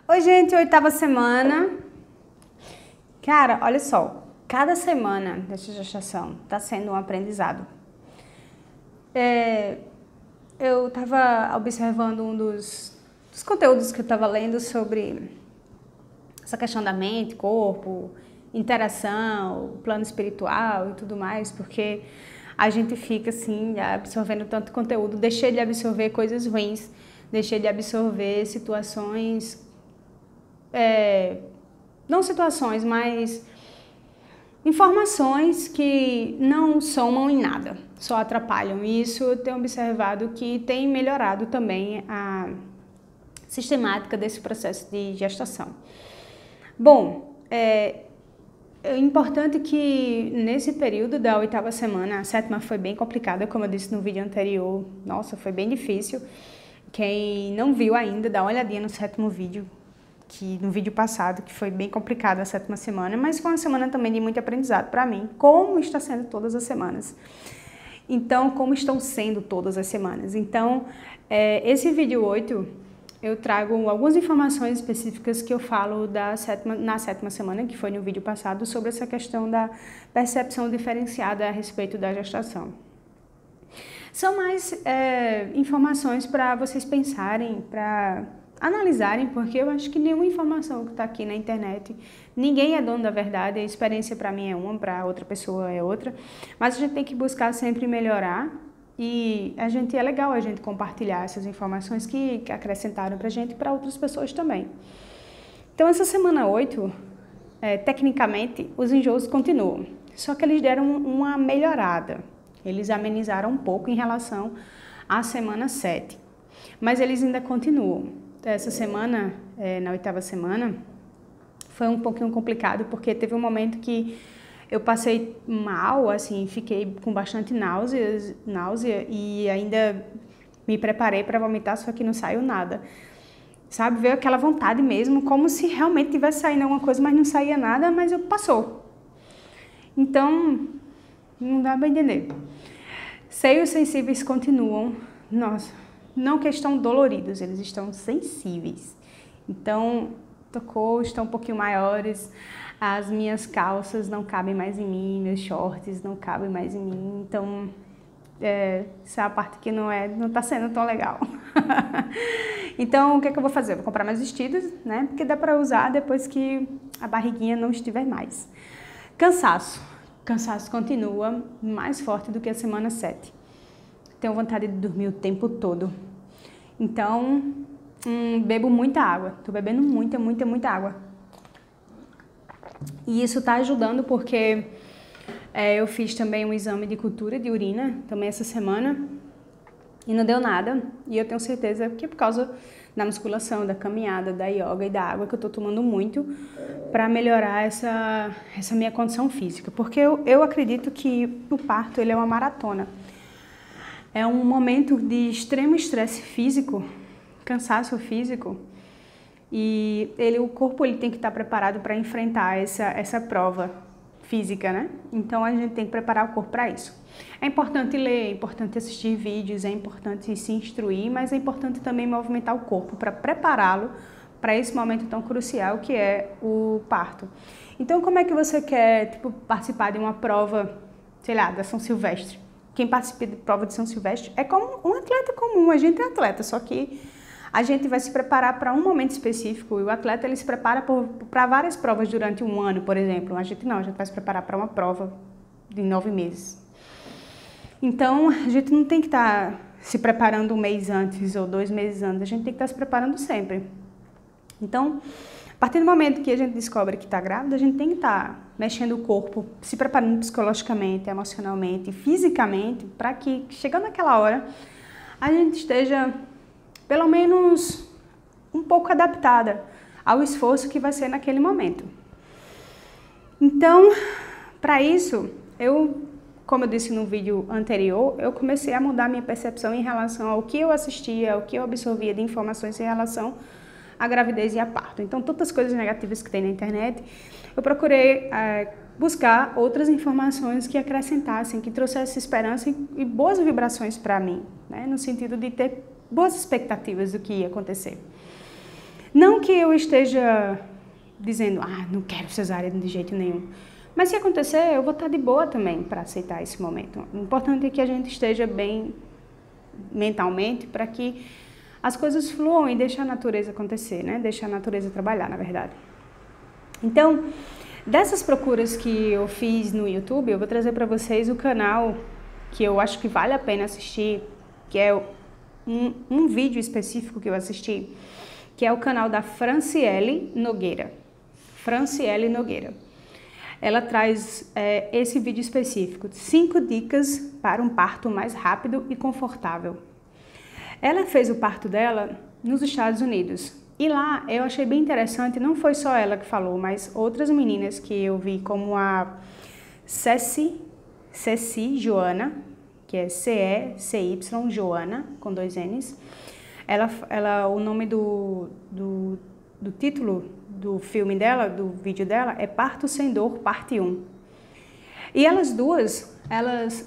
Oi, gente, oitava semana. Cara, olha só, cada semana dessa gestação está sendo um aprendizado. Eu estava observando um dos conteúdos que eu estava lendo sobre essa questão da mente, corpo, interação, plano espiritual e tudo mais, porque a gente fica assim, absorvendo tanto conteúdo, deixei de absorver coisas ruins, deixei de absorver situações, não situações, mas informações que não somam em nada, só atrapalham. E isso eu tenho observado que tem melhorado também a sistemática desse processo de gestação. Bom, é importante que nesse período da oitava semana, a sétima foi bem complicada, como eu disse no vídeo anterior. Nossa, foi bem difícil. Quem não viu ainda, dá uma olhadinha no sétimo vídeo, no vídeo passado, que foi bem complicado a sétima semana, mas foi uma semana também de muito aprendizado para mim, como está sendo todas as semanas. Então, como estão sendo todas as semanas. Então, esse vídeo 8, eu trago algumas informações específicas que eu falo na sétima semana, que foi no vídeo passado, sobre essa questão da percepção diferenciada a respeito da gestação. São mais informações para vocês pensarem, para analisarem, porque eu acho que nenhuma informação que está aqui na internet, ninguém é dono da verdade, a experiência para mim é uma, para outra pessoa é outra, mas a gente tem que buscar sempre melhorar e é legal a gente compartilhar essas informações que acrescentaram para a gente e para outras pessoas também. Então essa semana 8, tecnicamente, os enjoos continuam, só que eles deram uma melhorada, eles amenizaram um pouco em relação à semana 7, mas eles ainda continuam. Essa semana, na oitava semana, foi um pouquinho complicado, porque teve um momento que eu passei mal, assim, fiquei com bastante náusea e ainda me preparei para vomitar, só que não saiu nada. Sabe, veio aquela vontade mesmo, como se realmente tivesse saindo alguma coisa, mas não saía nada, mas passou. Então, não dá para entender. Seios sensíveis continuam, nossa, não que estão doloridos, eles estão sensíveis. Então, estão um pouquinho maiores, as minhas calças não cabem mais em mim, meus shorts não cabem mais em mim, então essa é a parte que não está sendo tão legal. Então, o que eu vou fazer? Vou comprar mais vestidos, né? Porque dá para usar depois que a barriguinha não estiver mais. Cansaço continua mais forte do que a semana 7. Tenho vontade de dormir o tempo todo. Então, bebo muita água. Tô bebendo muita água. E isso tá ajudando porque eu fiz também um exame de cultura de urina, também essa semana, e não deu nada. E eu tenho certeza que é por causa da musculação, da caminhada, da yoga e da água que eu tô tomando muito para melhorar essa minha condição física. Porque eu acredito que o parto ele é uma maratona. É um momento de extremo estresse físico, cansaço físico, e o corpo tem que estar preparado para enfrentar essa prova física, né? Então a gente tem que preparar o corpo para isso. É importante ler, é importante assistir vídeos, é importante se instruir, mas é importante também movimentar o corpo para prepará-lo para esse momento tão crucial que é o parto. Então, como é que você quer participar de uma prova, sei lá, da São Silvestre? Quem participa de prova de São Silvestre é como um atleta comum, a gente é atleta, só que a gente vai se preparar para um momento específico e o atleta ele se prepara para várias provas durante um ano, por exemplo. A gente vai se preparar para uma prova de 9 meses. Então, a gente não tem que estar se preparando um mês antes ou 2 meses antes, a gente tem que estar se preparando sempre. Então, a partir do momento que a gente descobre que está grávida, a gente tem que estar mexendo o corpo, se preparando psicologicamente, emocionalmente, fisicamente, para que, chegando naquela hora, a gente esteja, pelo menos, um pouco adaptada ao esforço que vai ser naquele momento. Então, para isso, como eu disse no vídeo anterior, eu comecei a mudar minha percepção em relação ao que eu assistia, ao que eu absorvia de informações em relação a gravidez e a parto. Então, todas as coisas negativas que tem na internet, eu procurei buscar outras informações que acrescentassem, que trouxessem esperança e boas vibrações para mim, né? No sentido de ter boas expectativas do que ia acontecer. Não que eu esteja dizendo, não quero cesárea de jeito nenhum. Mas se acontecer, eu vou estar de boa também para aceitar esse momento. O importante é que a gente esteja bem mentalmente para que as coisas fluam e deixe a natureza acontecer, né? Deixe a natureza trabalhar, na verdade. Então, dessas procuras que eu fiz no YouTube, eu vou trazer para vocês o canal que eu acho que vale a pena assistir, que é um vídeo específico que eu assisti, que é o canal da Franciele Nogueira. Franciele Nogueira. Ela traz esse vídeo específico, 5 dicas para um parto mais rápido e confortável. Ela fez o parto dela nos Estados Unidos. E lá eu achei bem interessante, não foi só ela que falou, mas outras meninas que eu vi, como a Ceci Joana, que é C-E-C-Y Joana, com 2 N's. O nome do título do filme dela, do vídeo dela, é Parto Sem Dor, parte 1. E elas duas,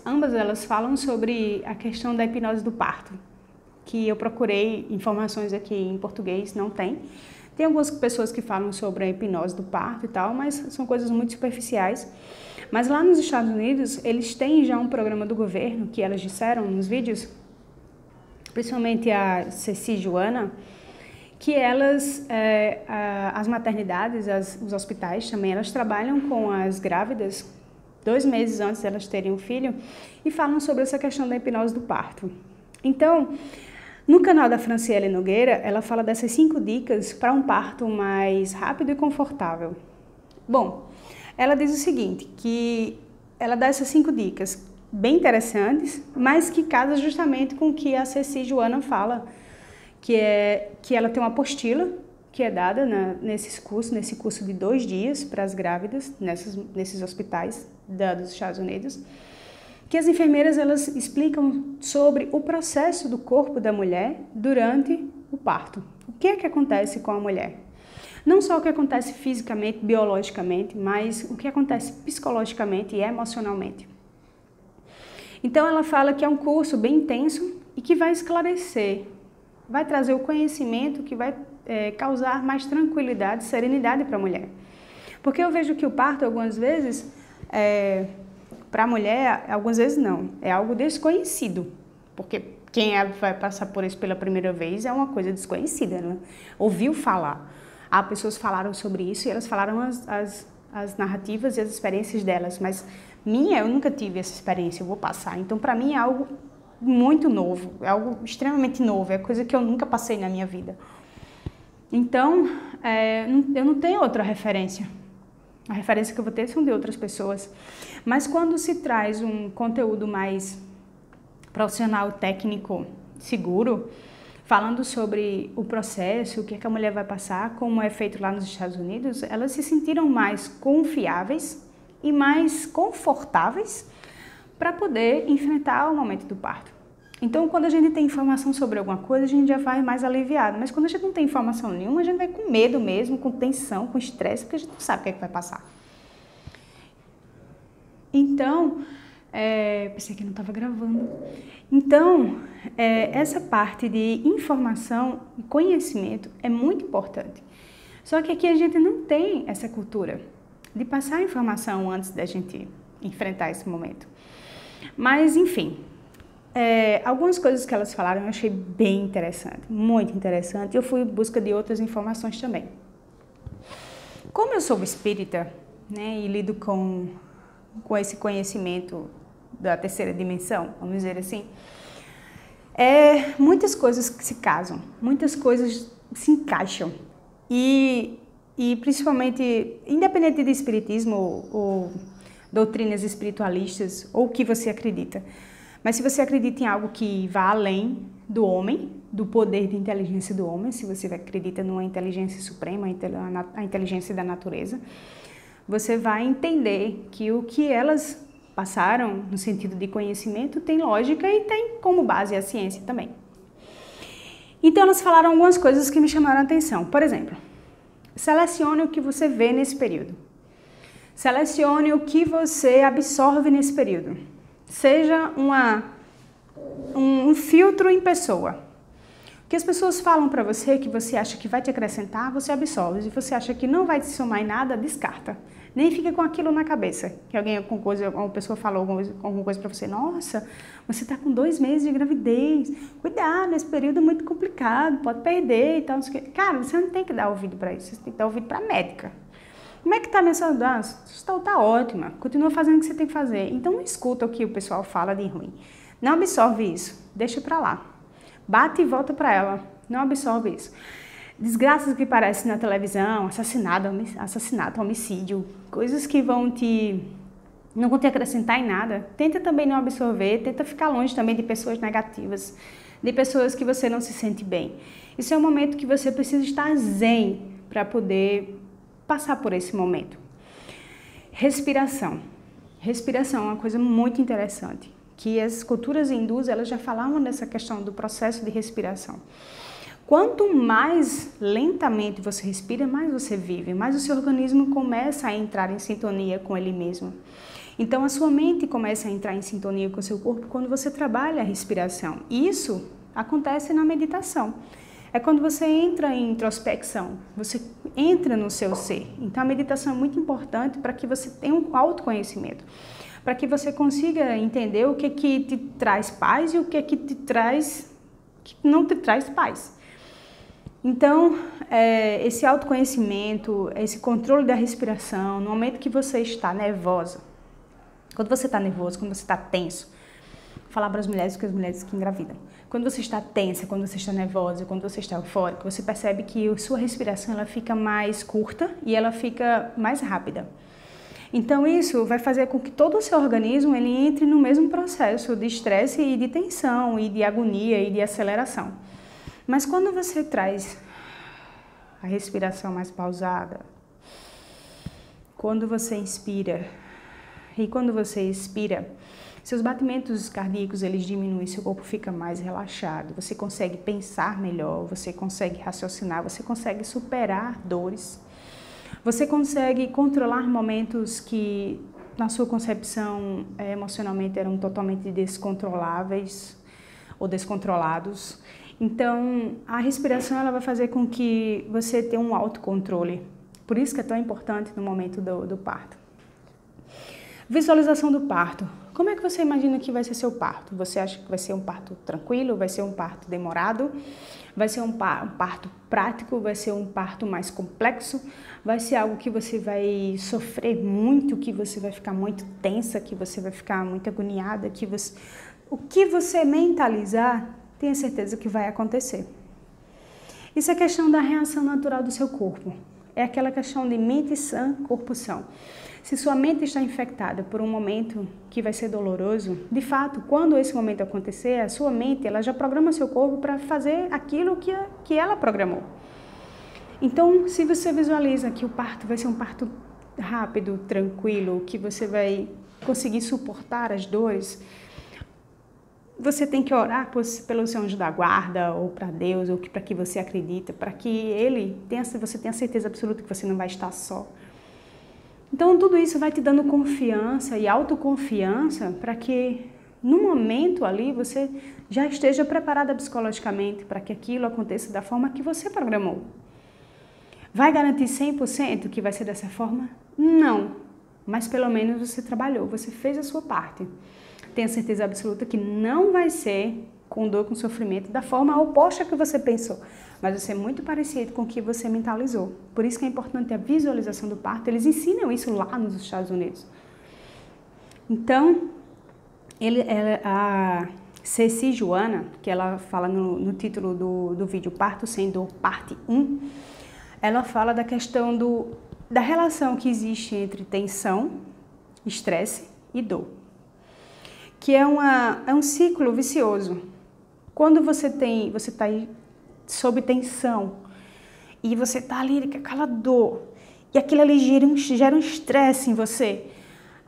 ambas elas falam sobre a questão da hipnose do parto, que eu procurei informações aqui em português, não tem. Tem algumas pessoas que falam sobre a hipnose do parto e tal, mas são coisas muito superficiais. Mas lá nos Estados Unidos, eles têm já um programa do governo, que elas disseram nos vídeos, principalmente a Ceci Joana, que elas, as maternidades, os hospitais também, elas trabalham com as grávidas 2 meses antes de elas terem um filho e falam sobre essa questão da hipnose do parto. Então, no canal da Franciele Nogueira, ela fala dessas 5 dicas para um parto mais rápido e confortável. Bom, ela diz o seguinte, que ela dá essas 5 dicas bem interessantes, mas que casa justamente com o que a Ceci Joana fala, que ela tem uma apostila que é dada nesse curso de 2 dias para as grávidas, nesses hospitais dos Estados Unidos, que as enfermeiras elas explicam sobre o processo do corpo da mulher durante o parto. O que é que acontece com a mulher? Não só o que acontece fisicamente, biologicamente, mas o que acontece psicologicamente e emocionalmente. Então ela fala que é um curso bem intenso e que vai esclarecer, vai trazer o conhecimento que vai causar mais tranquilidade, serenidade para a mulher. Porque eu vejo que o parto, algumas vezes, para a mulher, algumas vezes não, é algo desconhecido. Porque quem vai passar por isso pela primeira vez é uma coisa desconhecida, né? Ouviu falar. Pessoas falaram sobre isso e elas falaram as narrativas e as experiências delas, mas eu nunca tive essa experiência, eu vou passar. Então, para mim, é algo muito novo, é algo extremamente novo, é coisa que eu nunca passei na minha vida. Então, eu não tenho outra referência. A referência que eu vou ter são de outras pessoas. Mas quando se traz um conteúdo mais profissional, técnico, seguro, falando sobre o processo, o que a mulher vai passar, como é feito lá nos Estados Unidos, elas se sentiram mais confiáveis e mais confortáveis para poder enfrentar o momento do parto. Então, quando a gente tem informação sobre alguma coisa, a gente já vai mais aliviado. Mas quando a gente não tem informação nenhuma, a gente vai com medo mesmo, com tensão, com estresse, porque a gente não sabe o que é que vai passar. Então, pensei que não estava gravando. Então, essa parte de informação e conhecimento é muito importante. Só que aqui a gente não tem essa cultura de passar a informação antes da gente enfrentar esse momento. Mas, enfim, algumas coisas que elas falaram eu achei bem interessante, muito interessante. Eu fui em busca de outras informações também. Como eu sou espírita, né, e lido com esse conhecimento da terceira dimensão, vamos dizer assim, muitas coisas que se casam, muitas coisas se encaixam. E principalmente, independente de espiritismo ou doutrinas espiritualistas, ou o que você acredita, mas se você acredita em algo que vá além do homem, do poder de inteligência do homem, se você acredita numa inteligência suprema, a inteligência da natureza, você vai entender que o que elas passaram no sentido de conhecimento tem lógica e tem como base a ciência também. Então elas falaram algumas coisas que me chamaram a atenção. Por exemplo, selecione o que você vê nesse período. Selecione o que você absorve nesse período. Seja um filtro em pessoa. que as pessoas falam para você que você acha que vai te acrescentar, você absorve. Se você acha que não vai te somar em nada, descarta. Nem fica com aquilo na cabeça. Que uma pessoa falou alguma coisa para você. Nossa, você está com 2 meses de gravidez. Cuidado, esse período é muito complicado, pode perder e tal. Cara, você não tem que dar ouvido para isso. Você tem que dar ouvido para a médica. Como é que está a minha saúde? Está ótima. Continua fazendo o que você tem que fazer. Então não escuta o que o pessoal fala de ruim. Não absorve isso. Deixa para lá. Bate e volta para ela. Não absorve isso. Desgraças que aparecem na televisão, assassinato, homicídio, coisas que não vão te acrescentar em nada. Tenta também não absorver, tenta ficar longe também de pessoas negativas, de pessoas que você não se sente bem. Isso é um momento que você precisa estar zen para poder passar por esse momento. Respiração. Respiração é uma coisa muito interessante, que as culturas hindus, elas já falavam dessa questão do processo de respiração. Quanto mais lentamente você respira, mais você vive, mais o seu organismo começa a entrar em sintonia com ele mesmo. Então, a sua mente começa a entrar em sintonia com o seu corpo quando você trabalha a respiração. Isso acontece na meditação. É quando você entra em introspecção, você entra no seu ser. Então, a meditação é muito importante para que você tenha um autoconhecimento, para que você consiga entender o que te traz paz e o que não te traz paz. Então, esse autoconhecimento, esse controle da respiração, no momento que você está nervosa, quando você está nervoso, quando você está tenso, vou falar para as mulheres que as mulheres que engravidam, quando você está tensa, quando você está nervosa, quando você está eufórica, você percebe que a sua respiração ela fica mais curta e ela fica mais rápida. Então, isso vai fazer com que todo o seu organismo ele entre no mesmo processo de estresse e de tensão, e de agonia e de aceleração. Mas quando você traz a respiração mais pausada, quando você inspira e quando você expira, seus batimentos cardíacos eles diminuem, seu corpo fica mais relaxado, você consegue pensar melhor, você consegue raciocinar, você consegue superar dores, você consegue controlar momentos que na sua concepção emocionalmente eram totalmente descontroláveis ou descontrolados. Então, a respiração ela vai fazer com que você tenha um autocontrole. Por isso que é tão importante no momento do parto. Visualização do parto. Como é que você imagina que vai ser seu parto? Você acha que vai ser um parto tranquilo? Vai ser um parto demorado? Vai ser um parto prático? Vai ser um parto mais complexo? Vai ser algo que você vai sofrer muito, que você vai ficar muito tensa, que você vai ficar muito agoniada, o que você mentalizar, tenha certeza que vai acontecer. Isso é questão da reação natural do seu corpo. É aquela questão de mente sã, corpo são. Se sua mente está infectada por um momento que vai ser doloroso, de fato, quando esse momento acontecer, a sua mente ela já programa seu corpo para fazer aquilo que ela programou. Então, se você visualiza que o parto vai ser um parto rápido, tranquilo, que você vai conseguir suportar as dores, você tem que orar pelo seu anjo da guarda, ou para Deus, ou para que você acredita, para que você tenha certeza absoluta que você não vai estar só. Então, tudo isso vai te dando confiança e autoconfiança para que, no momento ali, você já esteja preparada psicologicamente para que aquilo aconteça da forma que você programou. Vai garantir 100% que vai ser dessa forma? Não, mas pelo menos você trabalhou, você fez a sua parte. Tenha certeza absoluta que não vai ser com dor, com sofrimento, da forma oposta que você pensou, mas vai ser muito parecido com o que você mentalizou. Por isso que é importante a visualização do parto, eles ensinam isso lá nos Estados Unidos. Então, a Ceci Joana, que ela fala no título do vídeo Parto Sem Dor, parte 1, ela fala da questão da relação que existe entre tensão, estresse e dor. Que é um ciclo vicioso. Quando você está sob tensão e você está ali com aquela dor e aquilo ali gera um estresse em você,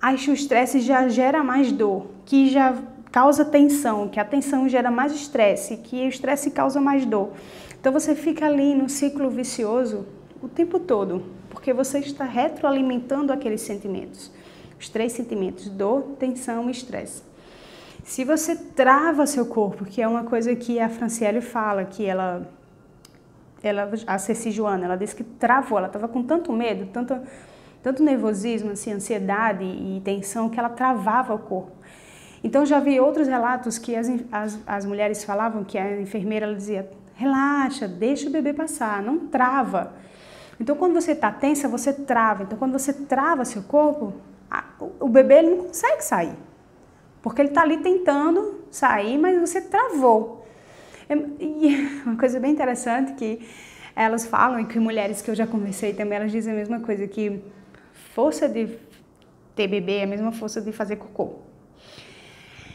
aí o estresse já gera mais dor, que já causa tensão, que a tensão gera mais estresse, que o estresse causa mais dor. Então você fica ali no ciclo vicioso o tempo todo, porque você está retroalimentando aqueles sentimentos. Os 3 sentimentos, dor, tensão e estresse. Se você trava seu corpo, que é uma coisa que a Franciele fala, que a Ceci Joana, ela disse que travou, ela estava com tanto medo, tanto nervosismo, assim, ansiedade e tensão, que ela travava o corpo. Então, já vi outros relatos que as mulheres falavam que a enfermeira ela dizia, relaxa, deixa o bebê passar, não trava. Então, quando você está tensa, você trava. Então, quando você trava seu corpo, o bebê ele não consegue sair. Porque ele está ali tentando sair, mas você travou. E uma coisa bem interessante que elas falam, e que mulheres que eu já conversei também, elas dizem a mesma coisa, que força de ter bebê é a mesma força de fazer cocô.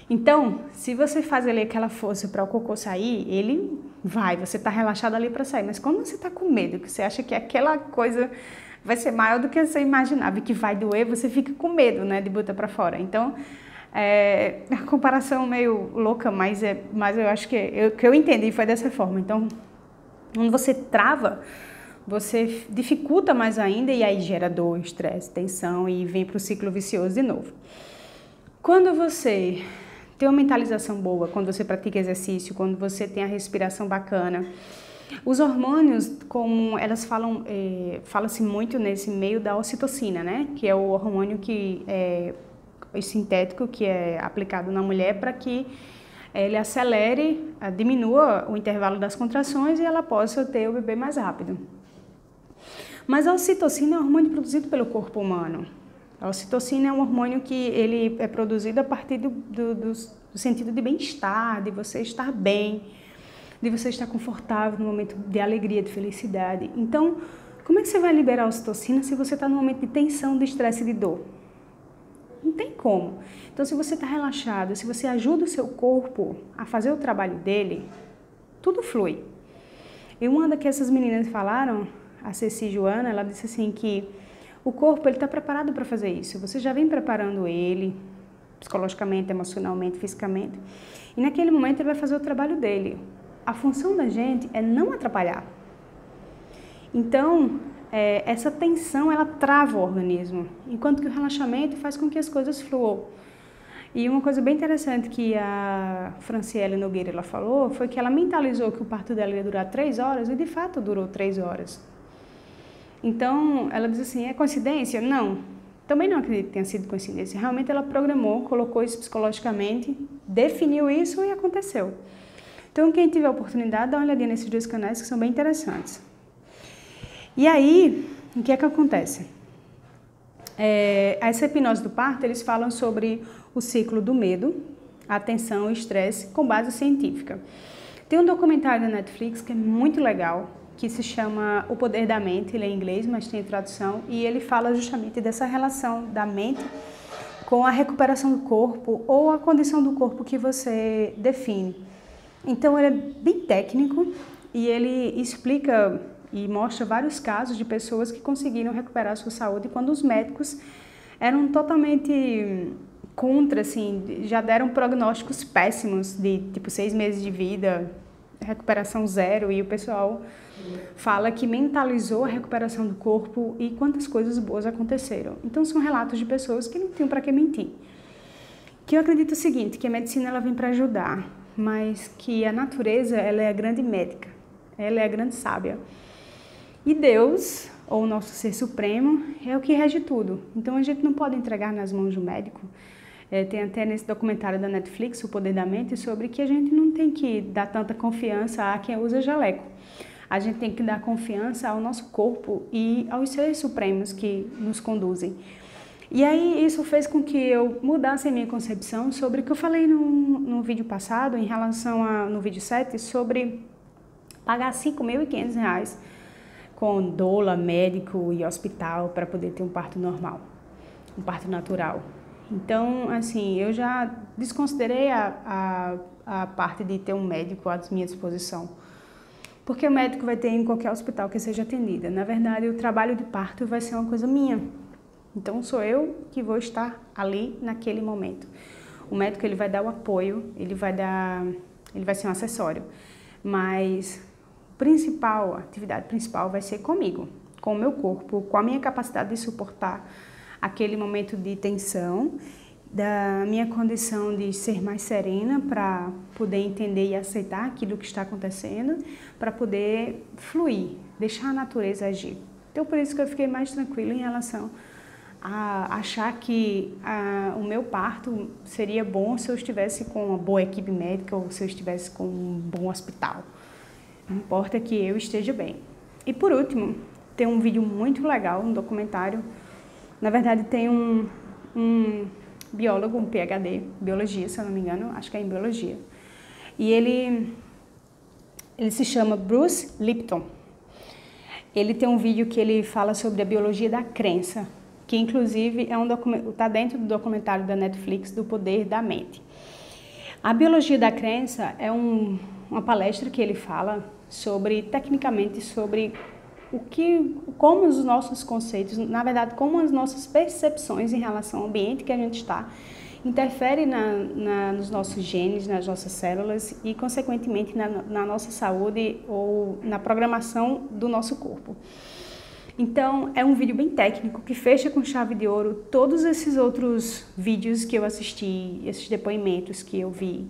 Então, se você faz ali aquela força para o cocô sair, ele vai, você está relaxado ali para sair. Mas quando você está com medo, que você acha que aquela coisa vai ser maior do que você imaginava e que vai doer, você fica com medo, né, de botar para fora. Então, é uma comparação meio louca, mas eu acho que eu entendi foi dessa forma. Então, quando você trava, você dificulta mais ainda e aí gera dor, estresse, tensão e vem para o ciclo vicioso de novo. Quando você tem uma mentalização boa, quando você pratica exercício, quando você tem a respiração bacana, os hormônios, como elas falam, fala-se muito nesse meio da ocitocina, né? Que é o hormônio que é sintético que é aplicado na mulher para que ele acelere, diminua o intervalo das contrações e ela possa ter o bebê mais rápido. Mas a ocitocina é um hormônio produzido pelo corpo humano. A ocitocina é um hormônio que ele é produzido a partir do sentido de bem-estar, de você estar bem, de você estar confortável no momento de alegria, de felicidade. Então, como é que você vai liberar a ocitocina se você está no momento de tensão, de estresse e de dor? Não tem como. Então, se você está relaxado, se você ajuda o seu corpo a fazer o trabalho dele, tudo flui. E uma que essas meninas falaram, a Ceci Joana, ela disse assim que o corpo está preparado para fazer isso. Você já vem preparando ele, psicologicamente, emocionalmente, fisicamente. E naquele momento ele vai fazer o trabalho dele. A função da gente é não atrapalhar. Então, essa tensão, ela trava o organismo, enquanto que o relaxamento faz com que as coisas fluam. E uma coisa bem interessante que a Franciele Nogueira ela falou foi que ela mentalizou que o parto dela ia durar 3 horas e de fato durou 3 horas. Então, ela diz assim, é coincidência? Não. Também não acredito que tenha sido coincidência. Realmente ela programou, colocou isso psicologicamente, definiu isso e aconteceu. Então, quem tiver a oportunidade, dá uma olhadinha nesses 2 canais que são bem interessantes. E aí, o que é que acontece? Essa hipnose do parto, eles falam sobre o ciclo do medo, a tensão e o estresse com base científica. Tem um documentário da Netflix que é muito legal, que se chama O Poder da Mente, ele é em inglês, mas tem tradução, e ele fala justamente dessa relação da mente com a recuperação do corpo ou a condição do corpo que você define. Então, ele é bem técnico e ele explica e mostra vários casos de pessoas que conseguiram recuperar a sua saúde quando os médicos eram totalmente contra, assim, já deram prognósticos péssimos de tipo 6 meses de vida, recuperação 0, e o pessoal fala que mentalizou a recuperação do corpo e quantas coisas boas aconteceram. Então são relatos de pessoas que não tinham para que mentir. Que eu acredito o seguinte, que a medicina ela vem para ajudar, mas que a natureza ela é a grande médica, ela é a grande sábia. E Deus, ou o nosso ser supremo, é o que rege tudo. Então a gente não pode entregar nas mãos do médico. Tem até nesse documentário da Netflix, O Poder da Mente, sobre que a gente não tem que dar tanta confiança a quem usa jaleco. A gente tem que dar confiança ao nosso corpo e aos seres supremos que nos conduzem. E aí isso fez com que eu mudasse a minha concepção sobre o que eu falei no vídeo passado, em relação no vídeo 7, sobre pagar R$ 5.500 com doula, médico e hospital para poder ter um parto normal, um parto natural. Então, assim, eu já desconsiderei a parte de ter um médico à minha disposição, porque o médico vai ter em qualquer hospital que seja atendida. Na verdade, o trabalho de parto vai ser uma coisa minha. Então, sou eu que vou estar ali naquele momento. O médico ele vai dar o apoio, ele vai ser um acessório, mas a atividade principal vai ser comigo, com o meu corpo, com a minha capacidade de suportar aquele momento de tensão, da minha condição de ser mais serena para poder entender e aceitar aquilo que está acontecendo, para poder fluir, deixar a natureza agir. Então, por isso que eu fiquei mais tranquila em relação a achar que o meu parto seria bom se eu estivesse com uma boa equipe médica ou se eu estivesse com um bom hospital. Não importa que eu esteja bem. E por último, tem um vídeo muito legal, um documentário. Na verdade, tem um biólogo, um PhD, biologia, se eu não me engano, acho que é em biologia. E ele se chama Bruce Lipton. Ele tem um vídeo que ele fala sobre a biologia da crença, que inclusive está dentro do documentário da Netflix, do Poder da Mente. A biologia da crença é uma palestra que ele fala tecnicamente sobre como os nossos conceitos, na verdade, como as nossas percepções em relação ao ambiente que a gente está, interferem nos nossos genes, nas nossas células e, consequentemente, na nossa saúde ou na programação do nosso corpo. Então, é um vídeo bem técnico que fecha com chave de ouro todos esses outros vídeos que eu assisti, esses depoimentos que eu vi,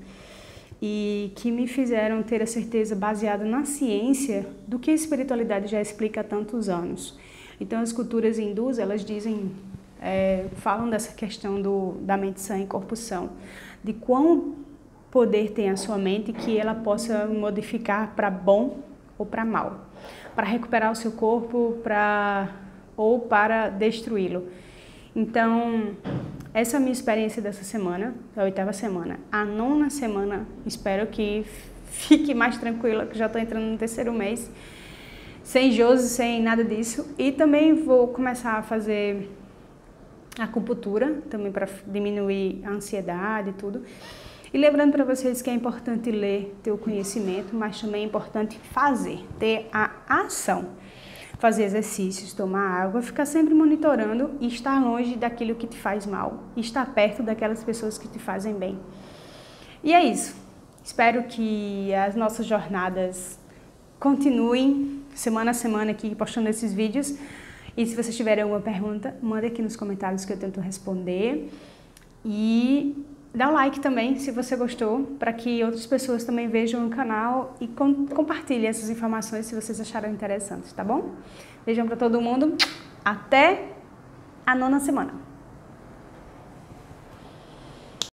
e que me fizeram ter a certeza, baseada na ciência, do que a espiritualidade já explica há tantos anos. Então, as culturas hindus, elas falam dessa questão da mente sã e corpo são, de quão poder tem a sua mente que ela possa modificar para bom ou para mal, para recuperar o seu corpo ou para destruí-lo. Então, essa é a minha experiência dessa semana, da 8ª semana. A 9ª semana, espero que fique mais tranquila, que já estou entrando no 3º mês, sem enjoos, sem nada disso. E também vou começar a fazer acupuntura, também para diminuir a ansiedade e tudo. E lembrando para vocês que é importante ler, ter o conhecimento, mas também é importante fazer, ter a ação. Fazer exercícios, tomar água, ficar sempre monitorando e estar longe daquilo que te faz mal. E estar perto daquelas pessoas que te fazem bem. E é isso. Espero que as nossas jornadas continuem semana a semana aqui postando esses vídeos. E se vocês tiverem alguma pergunta, manda aqui nos comentários que eu tento responder. E dá um like também se você gostou, para que outras pessoas também vejam o canal e compartilhem essas informações se vocês acharam interessantes, tá bom? Beijão para todo mundo, até a 9ª semana.